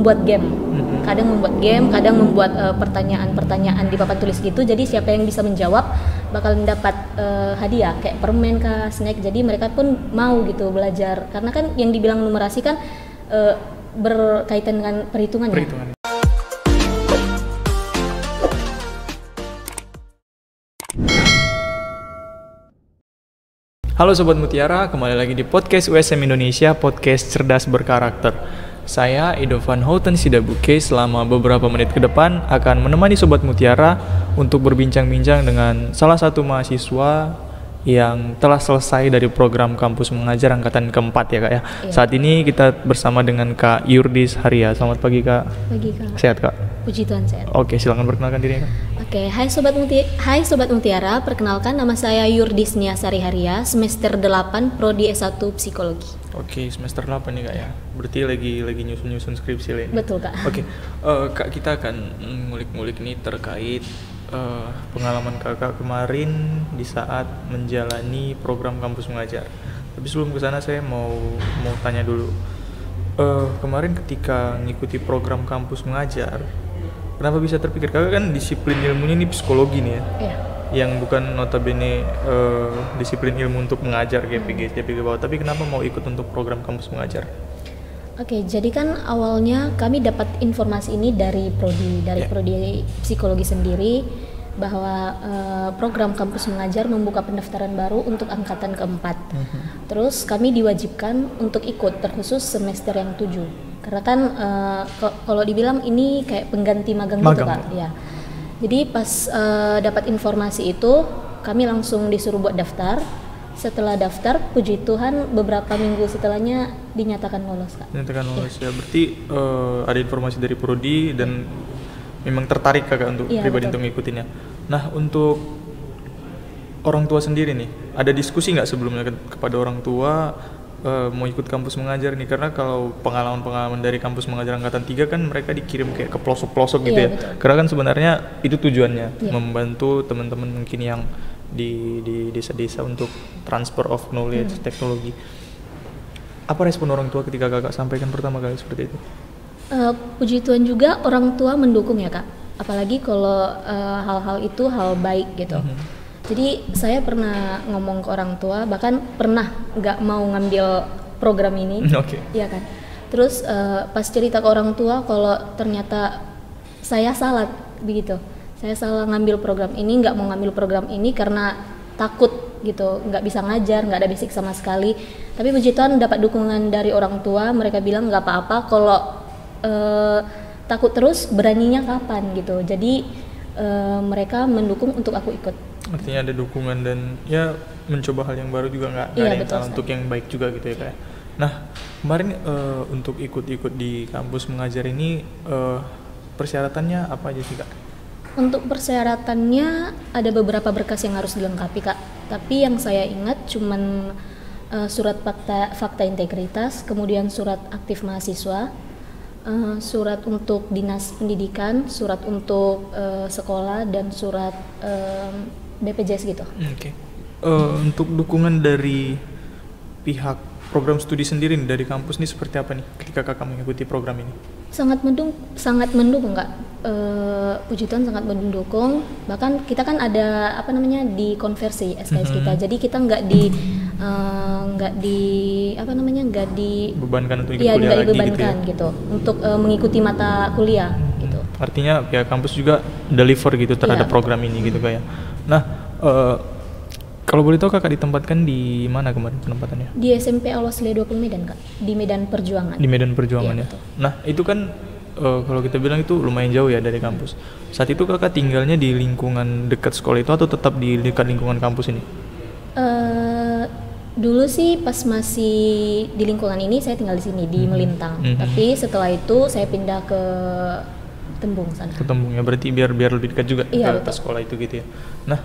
membuat game. Kadang membuat pertanyaan-pertanyaan di papan tulis gitu. Jadi siapa yang bisa menjawab bakal mendapat hadiah kayak permen kah, snack. Jadi mereka pun mau gitu belajar karena kan yang dibilang numerasi kan berkaitan dengan perhitungannya. Halo Sobat Mutiara, kembali lagi di podcast USM Indonesia, podcast cerdas berkarakter. Saya Edo Van Houten Sidabuke selama beberapa menit ke depan akan menemani Sobat Mutiara untuk berbincang-bincang dengan salah satu mahasiswa yang telah selesai dari program kampus mengajar angkatan keempat ya Kak ya. Iya. Saat ini kita bersama dengan Kak Yurdis Haria. Selamat pagi Kak. Pagi Kak. Sehat Kak? Puji Tuhan sehat. Oke, silakan perkenalkan diri Kak. Oke, hai Sobat Mutiara, perkenalkan nama saya Yurdis Niasari Haria, semester 8 Prodi S1 Psikologi. Oke, semester 8 nih Kak ya. Berarti lagi nyusun skripsi lah ini. Betul Kak. Oke, Kak kita akan ngulik-ngulik nih terkait pengalaman Kakak kemarin di saat menjalani program kampus mengajar. Tapi sebelum ke sana saya mau tanya dulu. Kemarin ketika ngikuti program kampus mengajar, kenapa bisa terpikir? Kakak kan disiplin ilmunya ini psikologi nih ya. Iya. Yang bukan notabene disiplin ilmu untuk mengajar GPG bawah, tapi kenapa mau ikut untuk program kampus mengajar? Oke, jadi kan awalnya kami dapat informasi ini dari Prodi Psikologi sendiri bahwa program kampus mengajar membuka pendaftaran baru untuk angkatan keempat. Terus kami diwajibkan untuk ikut terkhusus semester yang 7. Karena kan kalau dibilang ini kayak pengganti magang gitu Kak. Ya. Jadi pas dapat informasi itu kami langsung disuruh buat daftar. Setelah daftar, puji Tuhan beberapa minggu setelahnya dinyatakan lolos Kak. Dinyatakan lolos ya. Berarti ada informasi dari Prodi dan memang tertarik Kakak untuk pribadi untuk ngikutinnya. Nah, untuk orang tua sendiri nih, ada diskusi nggak sebelumnya kepada orang tua mau ikut kampus mengajar nih? Karena kalau pengalaman dari kampus mengajar angkatan 3 kan mereka dikirim kayak ke pelosok-pelosok gitu ya. Betul. Karena kan sebenarnya itu tujuannya, membantu teman-teman mungkin yang di desa-desa untuk transfer of knowledge, teknologi. Apa respon orang tua ketika Kakak sampaikan pertama kali seperti itu? Puji Tuhan juga orang tua mendukung ya Kak. Apalagi kalau hal-hal itu hal baik gitu. Jadi saya pernah ngomong ke orang tua, bahkan pernah nggak mau ngambil program ini, ya kan. Terus pas cerita ke orang tua kalau ternyata saya salah begitu, saya salah ngambil program ini, nggak mau ngambil program ini karena takut gitu, nggak bisa ngajar, nggak ada basic sama sekali. Tapi puji Tuhan dapat dukungan dari orang tua, mereka bilang nggak apa-apa kalau takut terus, beraninya kapan gitu. Jadi mereka mendukung untuk aku ikut. Artinya ada dukungan dan ya mencoba hal yang baru juga nggak ada yang salah, untuk yang baik juga gitu ya Kak. Nah kemarin untuk ikut di kampus mengajar ini persyaratannya apa aja sih Kak? Untuk persyaratannya ada beberapa berkas yang harus dilengkapi Kak. Tapi yang saya ingat cuman surat fakta integritas, kemudian surat aktif mahasiswa, surat untuk dinas pendidikan, surat untuk sekolah, dan surat BPJS gitu. Untuk dukungan dari pihak program studi sendiri nih, dari kampus nih seperti apa nih ketika Kakak mengikuti program ini? Sangat mendukung Kak. Puji Tuhan sangat mendukung. Bahkan kita kan ada di konversi SKS kita. Jadi kita nggak bebankan untuk ikut kuliah lagi gitu ya? Gitu untuk mengikuti mata kuliah gitu. Artinya pihak kampus juga deliver gitu terhadap program ini gitu Kak ya. Nah, kalau boleh tahu Kakak ditempatkan di mana kemarin penempatannya? Di SMP Al-Wasliyah 20 Medan Kak, di Medan Perjuangan. Di Medan Perjuangan ya. Betul. Nah, itu kan kalau kita bilang itu lumayan jauh ya dari kampus. Saat itu Kakak tinggalnya di lingkungan dekat sekolah itu atau tetap di dekat lingkungan kampus ini? Dulu sih pas masih di lingkungan ini saya tinggal di sini di Melintang. Tapi setelah itu saya pindah ke Tembung sana. Ke Tembung ya, berarti biar lebih dekat juga ke sekolah itu gitu ya. Nah,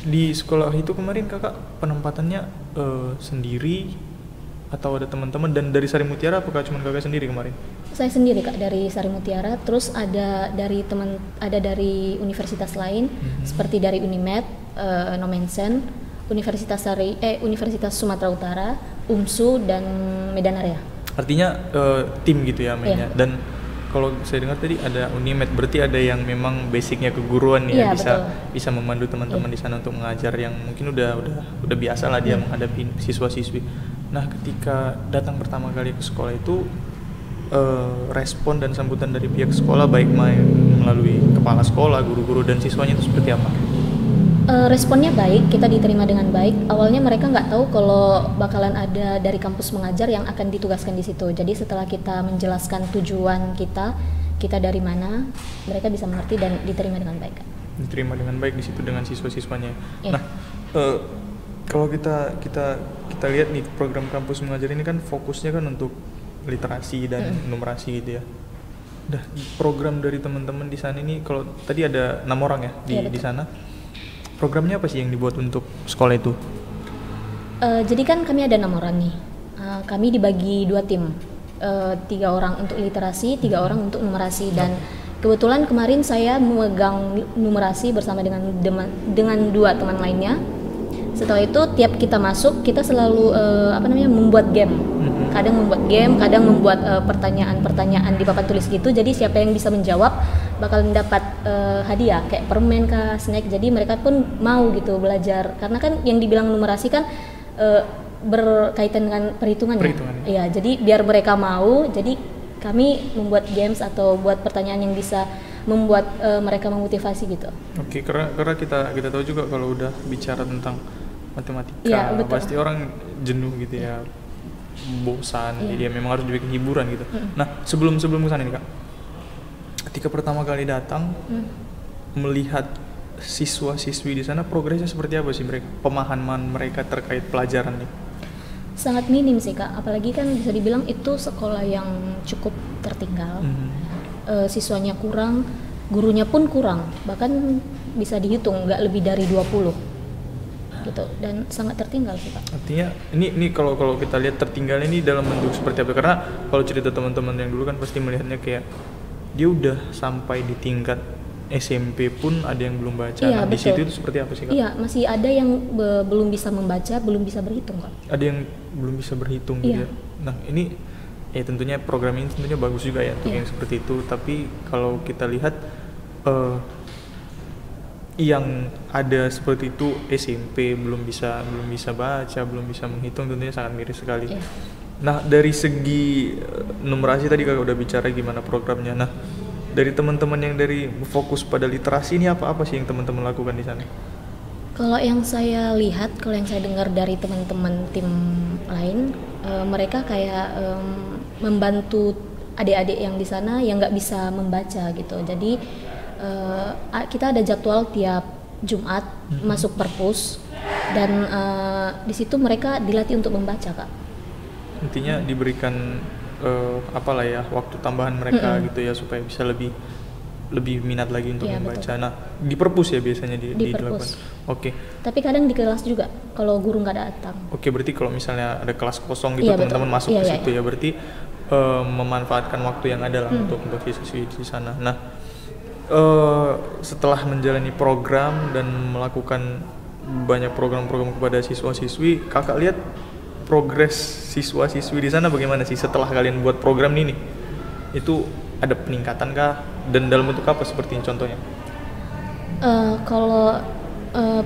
di sekolah itu kemarin Kakak penempatannya sendiri atau ada teman-teman, dan dari Sari Mutiara apakah cuma Kakak sendiri kemarin? Saya sendiri Kak, dari Sari Mutiara, terus ada dari universitas lain seperti dari Unimed, Nomensen, Universitas Sumatera Utara, UMSU, dan Medan Area. Artinya tim gitu ya mainnya. Dan kalau saya dengar tadi ada Unimed, berarti ada yang memang basicnya keguruan ya, bisa memandu teman-teman di sana untuk mengajar, yang mungkin udah biasa lah dia menghadapi siswa-siswi. Nah, ketika datang pertama kali ke sekolah itu respon dan sambutan dari pihak sekolah baik melalui kepala sekolah, guru-guru dan siswanya itu seperti apa? Responnya baik, kita diterima dengan baik. Awalnya mereka nggak tahu kalau bakalan ada dari kampus mengajar yang akan ditugaskan di situ. Jadi setelah kita menjelaskan tujuan kita dari mana, mereka bisa mengerti dan diterima dengan baik. Diterima dengan baik di situ dengan siswa-siswanya. Yeah. Nah, kalau kita lihat nih program kampus mengajar ini kan fokusnya kan untuk literasi dan numerasi gitu ya. Nah, program dari teman-teman di sana ini, kalau tadi ada 6 orang ya di sana. Programnya apa sih yang dibuat untuk sekolah itu? Jadi kan kami ada 6 orang nih. Kami dibagi 2 tim. 3 orang untuk literasi, 3 orang untuk numerasi. Dan kebetulan kemarin saya memegang numerasi bersama dengan 2 teman lainnya. Setelah itu tiap kita masuk, kita selalu membuat game. Kadang membuat game, kadang membuat pertanyaan-pertanyaan di papan tulis gitu. Jadi siapa yang bisa menjawab bakal mendapat hadiah kayak permen kah, snack. Jadi mereka pun mau gitu belajar, karena kan yang dibilang numerasi kan berkaitan dengan perhitungan. Ya. Jadi biar mereka mau, jadi kami membuat games atau buat pertanyaan yang bisa membuat mereka memotivasi gitu. Oke, karena kita tahu juga kalau udah bicara tentang matematika, pasti orang jenuh gitu ya, bosan. Jadi memang harus dibikin hiburan gitu. Nah, sebelum kesana nih Kak, ketika pertama kali datang melihat siswa-siswi di sana, progresnya seperti apa sih mereka, pemahaman mereka terkait pelajaran nih? Sangat minim sih Kak, apalagi kan bisa dibilang itu sekolah yang cukup tertinggal. Siswanya kurang, gurunya pun kurang, bahkan bisa dihitung nggak lebih dari 20 gitu, dan sangat tertinggal sih Pak. Artinya ini kalau kita lihat tertinggalnya ini dalam bentuk seperti apa? Karena kalau cerita teman-teman yang dulu kan pasti melihatnya kayak dia udah sampai di tingkat SMP pun ada yang belum baca. Iya, di situ itu seperti apa sih Kak? Iya, masih ada yang belum bisa membaca, belum bisa berhitung Kak. Ada yang belum bisa berhitung gitu ya. Nah, ini ya tentunya program ini tentunya bagus juga ya untuk yang seperti itu, tapi kalau kita lihat yang ada seperti itu SMP belum bisa baca, belum bisa menghitung, tentunya sangat miris sekali. Nah, dari segi numerasi tadi Kakak udah bicara gimana programnya. Nah, dari teman-teman yang dari fokus pada literasi ini apa sih yang teman-teman lakukan di sana? Kalau yang saya lihat, kalau yang saya dengar dari teman-teman tim lain, mereka kayak membantu adik-adik yang di sana yang nggak bisa membaca gitu. Jadi kita ada jadwal tiap Jumat masuk perpus, dan di situ mereka dilatih untuk membaca Kak. Intinya diberikan waktu tambahan mereka gitu ya, supaya bisa lebih minat lagi untuk membaca. Betul. Nah, di perpus ya biasanya dilakukan. Oke. Tapi kadang di kelas juga kalau guru nggak datang. Oke, berarti kalau misalnya ada kelas kosong gitu, teman-teman masuk ke situ ya, berarti memanfaatkan waktu yang ada lah untuk siswa di sana. Nah, setelah menjalani program dan melakukan banyak program-program kepada siswa-siswi, Kakak lihat progres siswa-siswi di sana bagaimana sih setelah kalian buat program ini? Itu ada peningkatan kah? Dan dalam bentuk apa seperti ini contohnya? Kalau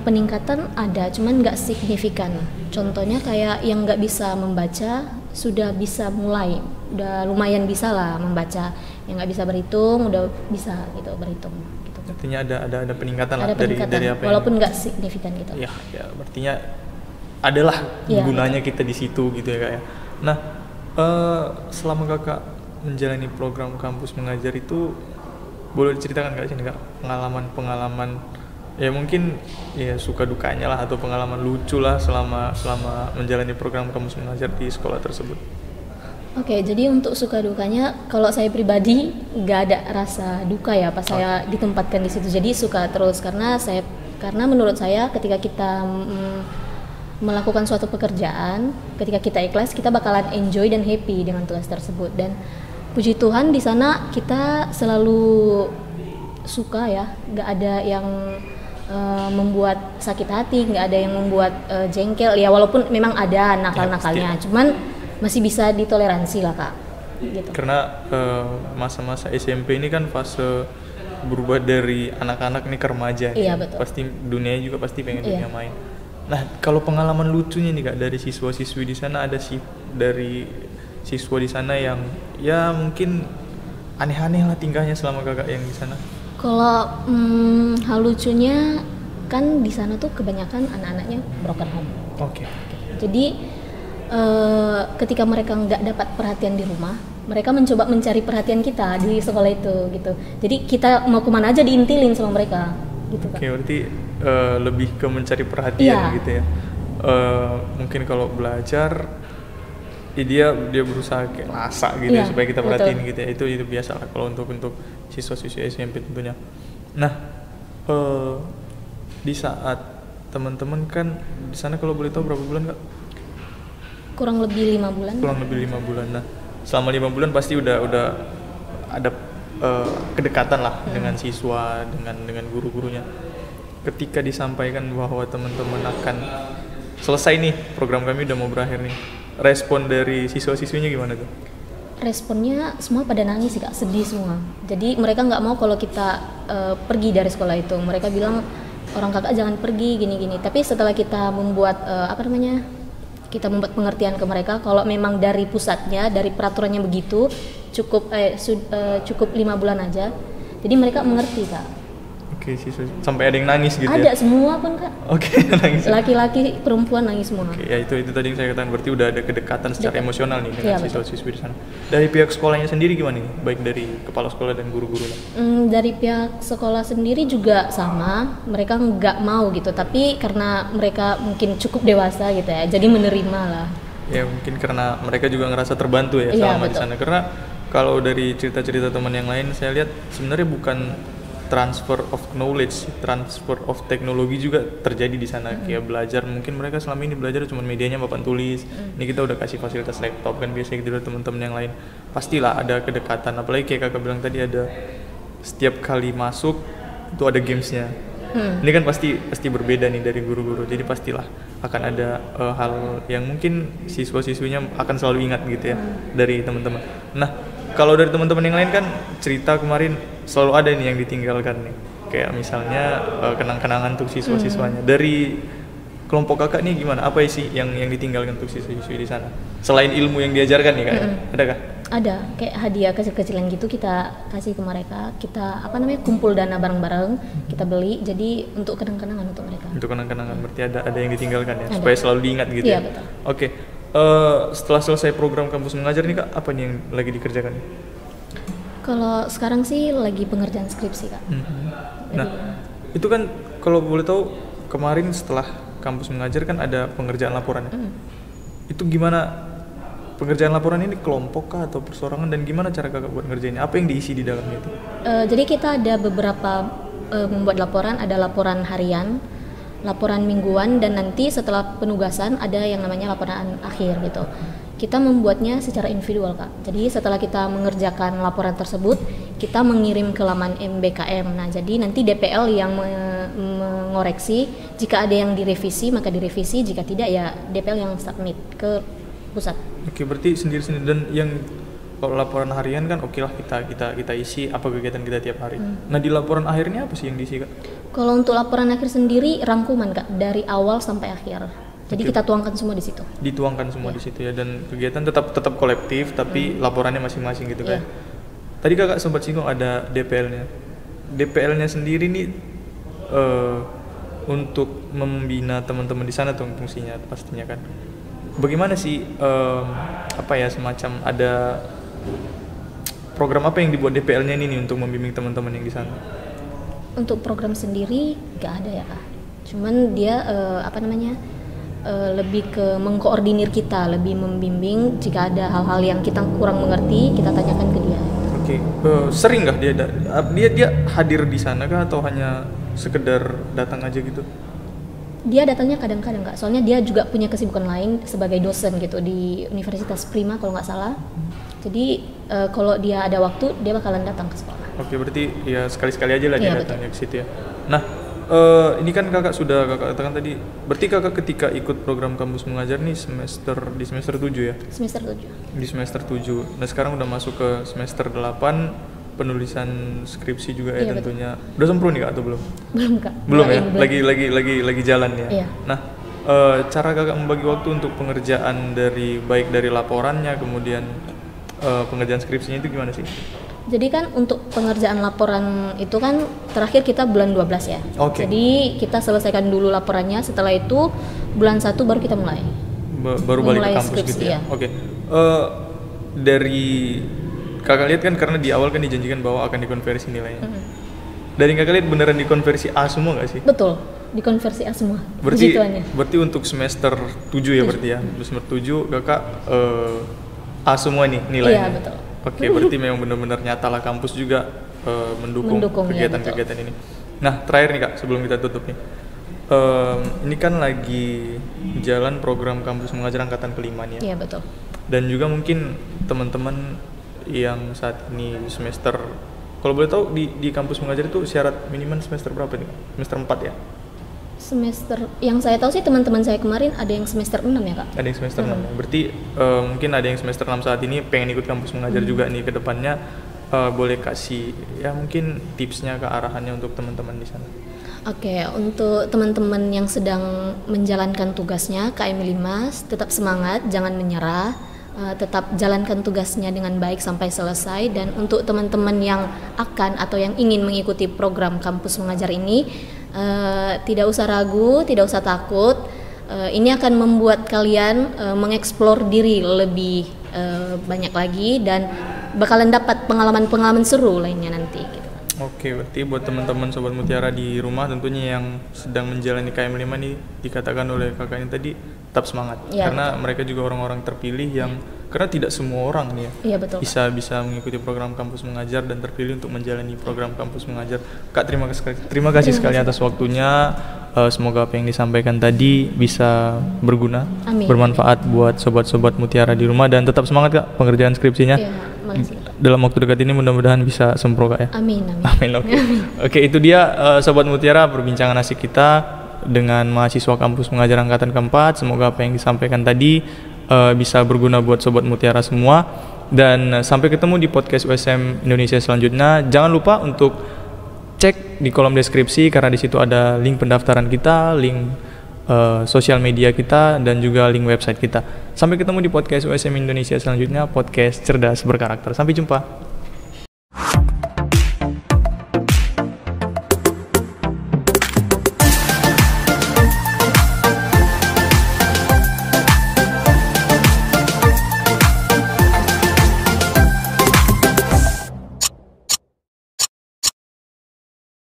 peningkatan ada, cuman nggak signifikan. Contohnya kayak yang nggak bisa membaca sudah bisa mulai, udah lumayan bisa lah membaca. Yang nggak bisa berhitung udah bisa gitu berhitung. Gitu. Artinya ada peningkatan lah dari apa? Walaupun nggak signifikan gitu. Ya, artinya adalah gunanya kita di situ gitu ya Kak ya. Nah, selama Kakak menjalani program kampus mengajar itu, boleh diceritakan Kak sini Kak pengalaman ya mungkin ya suka dukanya lah, atau pengalaman lucu lah selama menjalani program kampus mengajar di sekolah tersebut? Oke, jadi untuk suka dukanya, kalau saya pribadi nggak ada rasa duka ya pas saya ditempatkan di situ. Jadi suka terus karena menurut saya ketika kita melakukan suatu pekerjaan, ketika kita ikhlas, kita bakalan enjoy dan happy dengan tugas tersebut. Dan puji Tuhan di sana kita selalu suka ya, nggak ada yang membuat sakit hati, nggak ada yang membuat jengkel. Ya walaupun memang ada nakal-nakalnya, cuman masih bisa ditoleransi lah Kak. gitu. Karena masa-masa SMP ini kan fase berubah dari anak-anak nih ke remaja. Iya, nih. betul. Pasti dunianya juga pasti pengen Iya. dunia main. Nah, kalau pengalaman lucunya nih Kak dari siswa-siswi di sana, ada sih dari siswa di sana yang ya mungkin aneh-aneh lah tingkahnya selama Kakak yang di sana. Kalau hal lucunya kan di sana tuh kebanyakan anak-anaknya broken home. Oke. Jadi ketika mereka nggak dapat perhatian di rumah, mereka mencoba mencari perhatian kita di sekolah itu gitu. Jadi kita mau kemana aja diintilin sama mereka gitu Kak. Oke, berarti lebih ke mencari perhatian Iya. gitu ya. Mungkin kalau belajar dia berusaha kayak masak gitu Iya, ya, supaya kita perhatiin betul. gitu ya. Itu biasa lah kalau untuk siswa-siswa SMP tentunya. Nah, di saat teman-teman kan di sana, kalau boleh tahu berapa bulan Kak? Kurang lebih 5 bulan. Kurang lebih 5 bulan. Nah, selama 5 bulan pasti udah ada kedekatan lah dengan siswa, dengan guru-gurunya. Ketika disampaikan bahwa teman-teman akan selesai nih, program kami udah mau berakhir nih, respon dari siswa-siswinya gimana tuh? Responnya semua pada nangis sih Kak, sedih semua. Jadi mereka nggak mau kalau kita pergi dari sekolah itu. Mereka bilang orang kakak jangan pergi gini-gini. Tapi setelah kita membuat kita membuat pengertian ke mereka kalau memang dari pusatnya, dari peraturannya begitu, cukup 5 bulan aja. Jadi mereka mengerti Kak. Oke, siswa sampai ada yang nangis gitu Ada ya? semua pun Kak. Oke, nangis. Laki-laki, perempuan nangis semua. Oke, ya itu tadi yang saya katakan, berarti udah ada kedekatan secara emosional nih dengan Iya, betul. siswa-siswi di sana. Dari pihak sekolahnya sendiri gimana nih? Baik dari kepala sekolah dan guru-gurunya? Dari pihak sekolah sendiri juga sama, mereka nggak mau gitu, tapi karena mereka mungkin cukup dewasa gitu ya, jadi menerima lah. Ya mungkin karena mereka juga ngerasa terbantu ya Iya, selama di betul. sana. Karena kalau dari cerita-cerita teman yang lain, saya lihat sebenarnya bukan transfer of knowledge, transfer of teknologi juga terjadi di sana. Kayak belajar, mungkin mereka selama ini belajar cuma medianya papan tulis. Ini kita udah kasih fasilitas laptop kan, biasanya gitu dari teman-teman yang lain. Pastilah ada kedekatan, apalagi kayak kakak bilang tadi, ada setiap kali masuk itu ada gamesnya. Ini kan pasti berbeda nih dari guru-guru, jadi pastilah akan ada hal yang mungkin siswa-siswinya akan selalu ingat gitu ya dari teman-teman. Nah, kalau dari teman-teman yang lain kan cerita kemarin selalu ada nih yang ditinggalkan nih, kayak misalnya kenang-kenangan untuk siswa-siswanya. Dari kelompok kakak nih gimana? Apa sih yang ditinggalkan untuk siswa-siswi di sana? Selain ilmu yang diajarkan nih kak, adakah? Ada kayak hadiah kecil-kecilan gitu kita kasih ke mereka, kita kumpul dana bareng-bareng, kita beli jadi untuk kenang-kenangan untuk mereka. Untuk kenang-kenangan, berarti ada yang ditinggalkan ya, Ada. supaya selalu diingat gitu Iya, ya. betul. Oke, setelah selesai program kampus mengajar nih kak, apa nih yang lagi dikerjakan? Kalau sekarang sih lagi pengerjaan skripsi Kak. Nah, itu kan kalau boleh tahu kemarin setelah kampus mengajar kan ada pengerjaan laporannya. Itu gimana pengerjaan laporan ini, kelompok kah atau persorangan, dan gimana cara kakak buat ngerjainnya? Apa yang diisi di dalamnya itu? Jadi kita ada beberapa membuat laporan, ada laporan harian, laporan mingguan, dan nanti setelah penugasan ada yang namanya laporan akhir gitu. Kita membuatnya secara individual Kak. Jadi setelah kita mengerjakan laporan tersebut, kita mengirim ke laman MBKM. Nah, jadi nanti DPL yang mengoreksi, jika ada yang direvisi maka direvisi, jika tidak ya DPL yang submit ke pusat. Oke, berarti sendiri-sendiri. Dan yang kalau laporan harian kan oke lah kita isi apa kegiatan kita tiap hari. Nah, di laporan akhirnya apa sih yang diisi kak? Kalau untuk laporan akhir sendiri rangkuman Kak, dari awal sampai akhir. Jadi Oke. kita tuangkan semua di situ. Dituangkan semua di situ ya, dan kegiatan tetap kolektif tapi laporannya masing-masing gitu kan. Iya. Tadi kakak sempat singgung ada DPL-nya. DPL-nya sendiri nih untuk membina teman-teman di sana tuh fungsinya pastinya kan. Bagaimana sih semacam ada program apa yang dibuat DPL-nya ini nih untuk membimbing teman-teman yang di sana? Untuk program sendiri nggak ada ya Kak. Cuman dia lebih ke mengkoordinir kita, lebih membimbing jika ada hal-hal yang kita kurang mengerti, kita tanyakan ke dia. Oke, sering nggak dia hadir di sana kah atau hanya sekedar datang aja gitu? Dia datangnya kadang-kadang Kak, soalnya dia juga punya kesibukan lain sebagai dosen gitu di Universitas Prima kalau nggak salah. Jadi kalau dia ada waktu dia bakalan datang ke sekolah. Oke, berarti ya sekali-sekali aja lah dia Iya, datangnya ke situ ya. Nah, ini kan kakak katakan tadi, berarti kakak ketika ikut program kampus mengajar nih di semester 7 ya? Semester 7. Di semester 7. Nah sekarang udah masuk ke semester 8, penulisan skripsi juga ya tentunya. Betul. Udah sempro nih kak atau belum? Belum kak. Belum ya? Lagi jalan ya? Iya. Nah cara kakak membagi waktu untuk pengerjaan baik dari laporannya, kemudian pengerjaan skripsinya itu gimana sih? Jadi kan untuk pengerjaan laporan itu kan terakhir kita bulan 12 ya. Jadi kita selesaikan dulu laporannya, setelah itu bulan 1 baru kita mulai. Baru balik ke kampus skripsi, gitu ya? Oke. Dari kakak lihat kan, karena di awal kan dijanjikan bahwa akan dikonversi nilainya. Dari kakak lihat beneran dikonversi A semua nggak sih? Betul, dikonversi A semua. Berarti untuk semester 7 ya berarti ya? Semester 7 kakak A semua nih nilainya? Iya betul. Oke, berarti memang benar-benar nyata lah kampus juga mendukung kegiatan-kegiatan ini. Nah, terakhir nih kak, sebelum kita tutup nih, ini kan lagi jalan program kampus mengajar angkatan kelima nih ya. Iya betul. Dan juga mungkin teman-teman yang saat ini semester, kalau boleh tahu di kampus mengajar itu syarat minimal semester berapa nih? Semester 4 ya? Semester yang saya tahu sih teman-teman saya kemarin ada yang semester 6 ya kak. Ada yang semester 6 ya. Berarti mungkin ada yang semester 6 saat ini pengen ikut kampus mengajar juga nih ke depannya, boleh kasih ya mungkin tipsnya ke arahannya untuk teman-teman di sana. Oke, untuk teman-teman yang sedang menjalankan tugasnya KM 5, tetap semangat, jangan menyerah, tetap jalankan tugasnya dengan baik sampai selesai. Dan untuk teman-teman yang akan atau yang ingin mengikuti program kampus mengajar ini, tidak usah ragu, tidak usah takut. Ini akan membuat kalian mengeksplor diri lebih banyak lagi dan bakalan dapat pengalaman-pengalaman seru lainnya nanti gitu. Oke, berarti buat teman-teman Sobat Mutiara di rumah tentunya yang sedang menjalani KM 5 nih, dikatakan oleh kakak ini tadi tetap semangat ya, karena betul. Mereka juga orang-orang terpilih yang karena tidak semua orang nih ya, betul, bisa mengikuti program kampus mengajar dan terpilih untuk menjalani program kampus mengajar. Kak, terima kasih sekali atas waktunya. Semoga apa yang disampaikan tadi bisa berguna, bermanfaat buat sobat-sobat Mutiara di rumah, dan tetap semangat kak pengerjaan skripsinya. Ya, dalam waktu dekat ini mudah-mudahan bisa sempro kak ya. Amin. Oke, itu dia sobat Mutiara perbincangan asik kita dengan mahasiswa kampus mengajar angkatan keempat. Semoga apa yang disampaikan tadi bisa berguna buat sobat Mutiara semua, dan sampai ketemu di podcast USM Indonesia selanjutnya. Jangan lupa untuk cek di kolom deskripsi karena di situ ada link pendaftaran kita, link sosial media kita, dan juga link website kita. Sampai ketemu di podcast USM Indonesia selanjutnya, podcast cerdas berkarakter. Sampai jumpa.